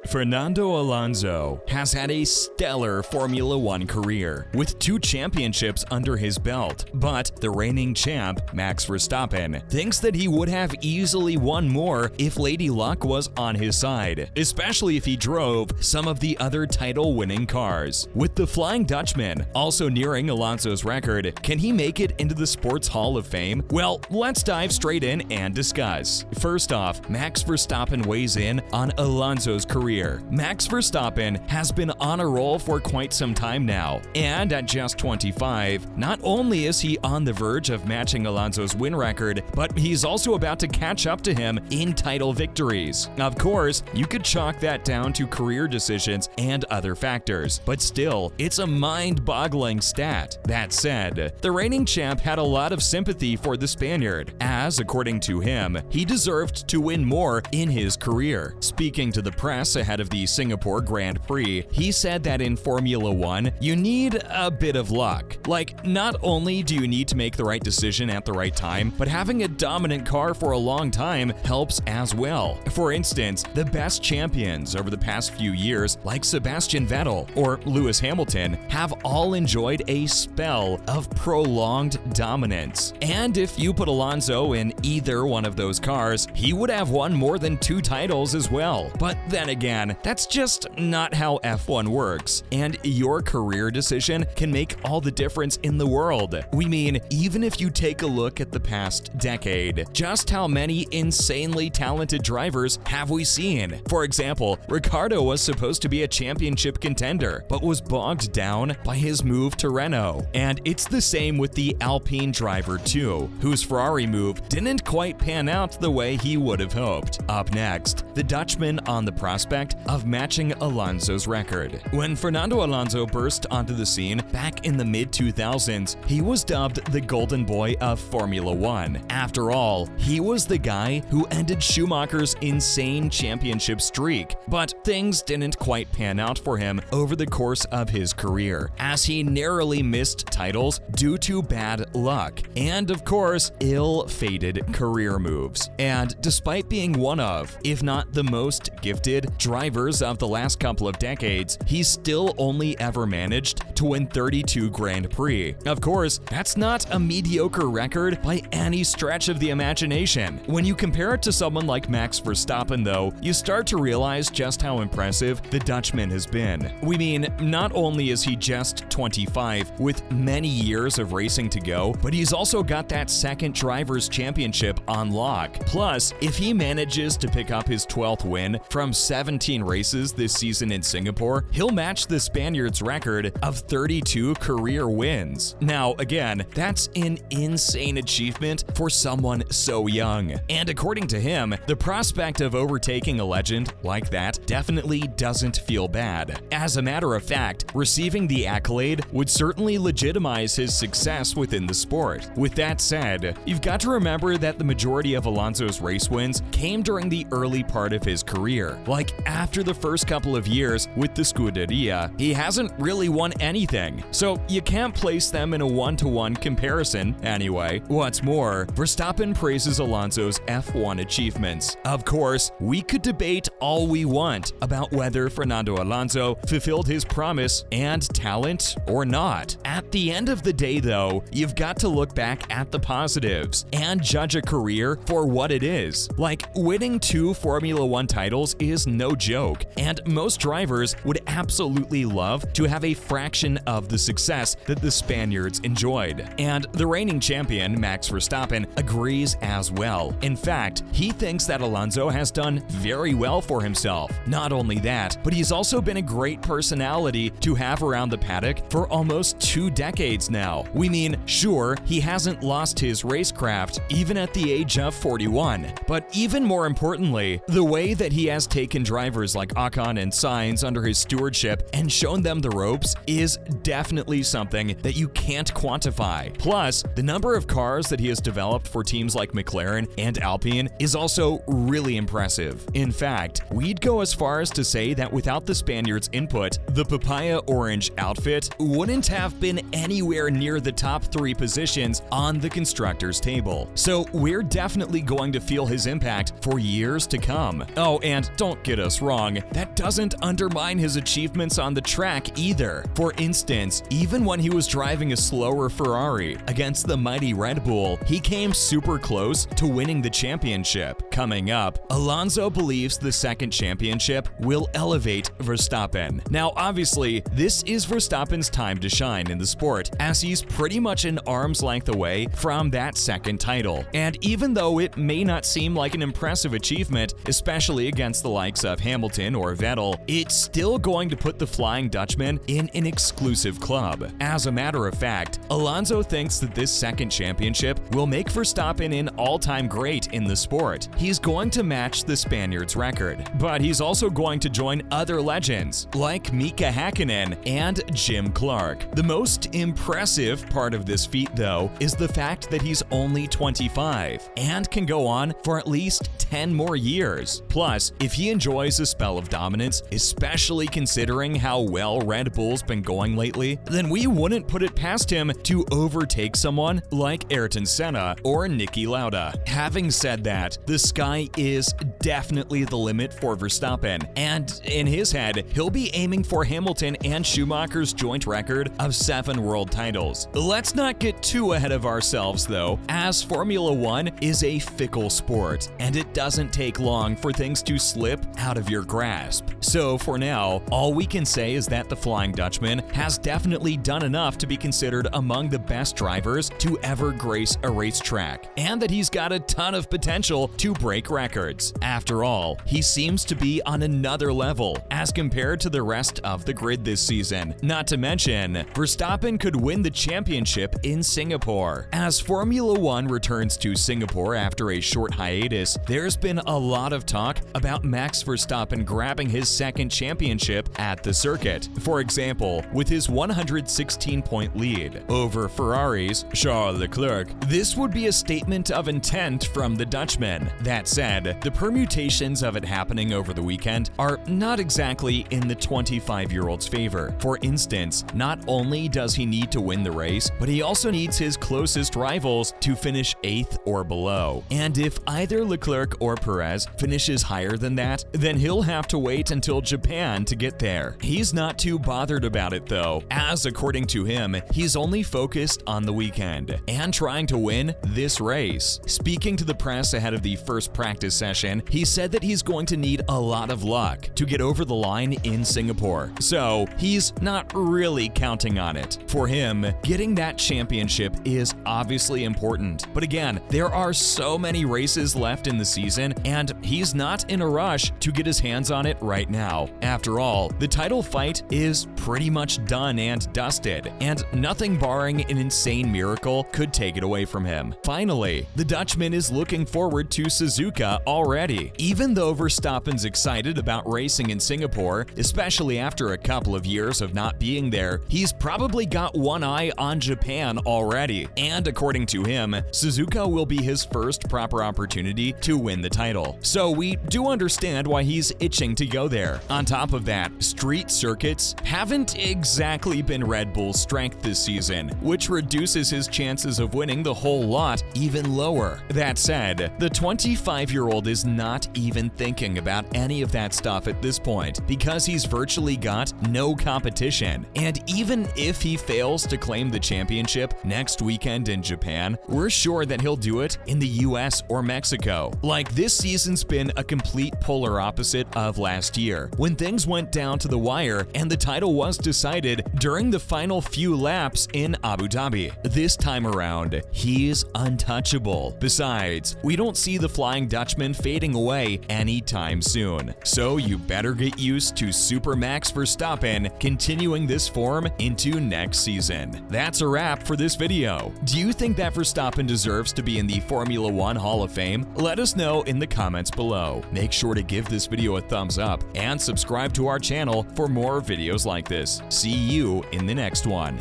Fernando Alonso has had a stellar Formula One career, with 2 championships under his belt, but the reigning champ, Max Verstappen, thinks that he would have easily won more if Lady Luck was on his side, especially if he drove some of the other title-winning cars. With the Flying Dutchman also nearing Alonso's record, can he make it into the Sports Hall of Fame? Well, let's dive straight in and discuss. First off, Max Verstappen weighs in on Alonso's career. Max Verstappen has been on a roll for quite some time now, and at just 25, not only is he on the verge of matching Alonso's win record, but he's also about to catch up to him in title victories. Of course, you could chalk that down to career decisions and other factors, but still, it's a mind-boggling stat. That said, the reigning champ had a lot of sympathy for the Spaniard, as, according to him, he deserved to win more in his career. Speaking to the press ahead of the Singapore Grand Prix, he said that in Formula One, you need a bit of luck. Like, not only do you need to make the right decision at the right time, but having a dominant car for a long time helps as well. For instance, the best champions over the past few years, like Sebastian Vettel or Lewis Hamilton, have all enjoyed a spell of prolonged dominance. And if you put Alonso in either one of those cars, he would have won more than 2 titles as well. But then again, that's just not how F1 works, and your career decision can make all the difference in the world. We mean, even if you take a look at the past decade, just how many insanely talented drivers have we seen? For example, Ricciardo was supposed to be a championship contender, but was bogged down by his move to Renault. And it's the same with the Alpine driver too, whose Ferrari move didn't quite pan out the way he would have hoped. Up next, the Dutchman on the prospect of matching Alonso's record. When Fernando Alonso burst onto the scene back in the mid-2000s, he was dubbed the Golden Boy of Formula One. After all, he was the guy who ended Schumacher's insane championship streak, but things didn't quite pan out for him over the course of his career, as he narrowly missed titles due to bad luck, and of course, ill-fated career moves. And despite being one of, if not the most gifted, drivers of the last couple of decades, he's still only ever managed to win 32 Grand Prix. Of course, that's not a mediocre record by any stretch of the imagination. When you compare it to someone like Max Verstappen, though, you start to realize just how impressive the Dutchman has been. We mean, not only is he just 25 with many years of racing to go, but he's also got that second Drivers' Championship on lock. Plus, if he manages to pick up his 12th win from 17 races this season in Singapore, he'll match the Spaniard's record of 32 career wins. Now, again, that's an insane achievement for someone so young. And according to him, the prospect of overtaking a legend like that definitely doesn't feel bad. As a matter of fact, receiving the accolade would certainly legitimize his success within the sport. With that said, you've got to remember that the majority of Alonso's race wins came during the early part of his career. Like, after the first couple of years with the Scuderia, he hasn't really won anything, so you can't place them in a one-to-one comparison anyway. What's more, Verstappen praises Alonso's F1 achievements. Of course, we could debate all we want about whether Fernando Alonso fulfilled his promise and talent or not. At the end of the day, though, you've got to look back at the positives and judge a career for what it is. Like, winning 2 Formula One titles is no joke, and most drivers would absolutely love to have a fraction of the success that the Spaniards enjoyed. And the reigning champion, Max Verstappen, agrees as well. In fact, he thinks that Alonso has done very well for himself. Not only that, but he's also been a great personality to have around the paddock for almost 2 decades now. We mean, sure, he hasn't lost his racecraft even at the age of 41, but even more importantly, the way that he has taken drivers like Ocon and Sainz under his stewardship and shown them the ropes is definitely something that you can't quantify. Plus, the number of cars that he has developed for teams like McLaren and Alpine is also really impressive. In fact, we'd go as far as to say that without the Spaniards' input, the papaya orange outfit wouldn't have been anywhere near the top 3 positions on the constructors' table. So we're definitely going to feel his impact for years to come. Oh, and don't get us this wrong, that doesn't undermine his achievements on the track either. For instance, even when he was driving a slower Ferrari against the mighty Red Bull, he came super close to winning the championship. Coming up, Alonso believes the second championship will elevate Verstappen. Now, obviously, this is Verstappen's time to shine in the sport, as he's pretty much an arm's length away from that second title. And even though it may not seem like an impressive achievement, especially against the likes of Hamilton or Vettel, it's still going to put the Flying Dutchman in an exclusive club. As a matter of fact, Alonso thinks that this second championship will make Verstappen an all-time great in the sport. He's going to match the Spaniard's record, but he's also going to join other legends like Mika Hakkinen and Jim Clark. The most impressive part of this feat, though, is the fact that he's only 25 and can go on for at least 10 more years. Plus, if he enjoys a spell of dominance, especially considering how well Red Bull's been going lately, then we wouldn't put it past him to overtake someone like Ayrton Senna or Niki Lauda. Having said that, the sky is definitely the limit for Verstappen, and in his head, he'll be aiming for Hamilton and Schumacher's joint record of 7 world titles. Let's not get too ahead of ourselves though, as Formula One is a fickle sport, and it doesn't take long for things to slip out of your grasp. So for now, all we can say is that the Flying Dutchman has definitely done enough to be considered among the best drivers to ever grace a racetrack, and that he's got a ton of potential to break records. After all, he seems to be on another level as compared to the rest of the grid this season. Not to mention, Verstappen could win the championship in Singapore. As Formula One returns to Singapore after a short hiatus, there's been a lot of talk about Max Verstappen grabbing his second championship at the circuit. For example, with his 116-point lead over Ferrari's Charles Leclerc, this would be a statement of intent from the Dutchman. That said, the permutations of it happening over the weekend are not exactly in the 25-year-old's favor. For instance, not only does he need to win the race, but he also needs his closest rivals to finish 8th or below. And if either Leclerc or Perez finishes higher than that, then he'll have to wait until Japan to get there. He's not too bothered about it though, as according to him, he's only focused on the weekend and trying to win this race. Speaking to the press ahead of the first practice session, he said that he's going to need a lot of luck to get over the line in Singapore, so he's not really counting on it. For him, getting that championship is obviously important, but again, there are so many races left in the season, and he's not in a rush to get his hands on it right now. After all, the title fight is pretty much done and dusted, and nothing barring an insane miracle could take it away from him. Finally, the Dutchman is looking forward to Suzuka already. Even though Verstappen's excited about racing in Singapore, especially after a couple of years of not being there, he's probably got one eye on Japan already. And according to him, Suzuka will be his first proper opportunity to win the title. So we do understand why he's itching to go there. On top of that, street circuits haven't exactly been Red Bull's strength this season, which reduces his chances of winning the whole lot even lower. That said, the 25-year-old is not even thinking about any of that stuff at this point because he's virtually got no competition. And even if he fails to claim the championship next weekend in Japan, we're sure that he'll do it in the US or Mexico. Like, this season's been a complete polar opposite of last year, when things went down to the wire and the title was decided during the final few laps in Abu Dhabi. This time around, he's untouchable. Besides, we don't see the Flying Dutchman fading away anytime soon. So you better get used to Super Max Verstappen continuing this form into next season. That's a wrap for this video. Do you think that Verstappen deserves to be in the Formula One Hall of Fame? Let us know in the comments below. Make sure to give this video a thumbs up and subscribe to our channel for more videos like this. See you in the next one.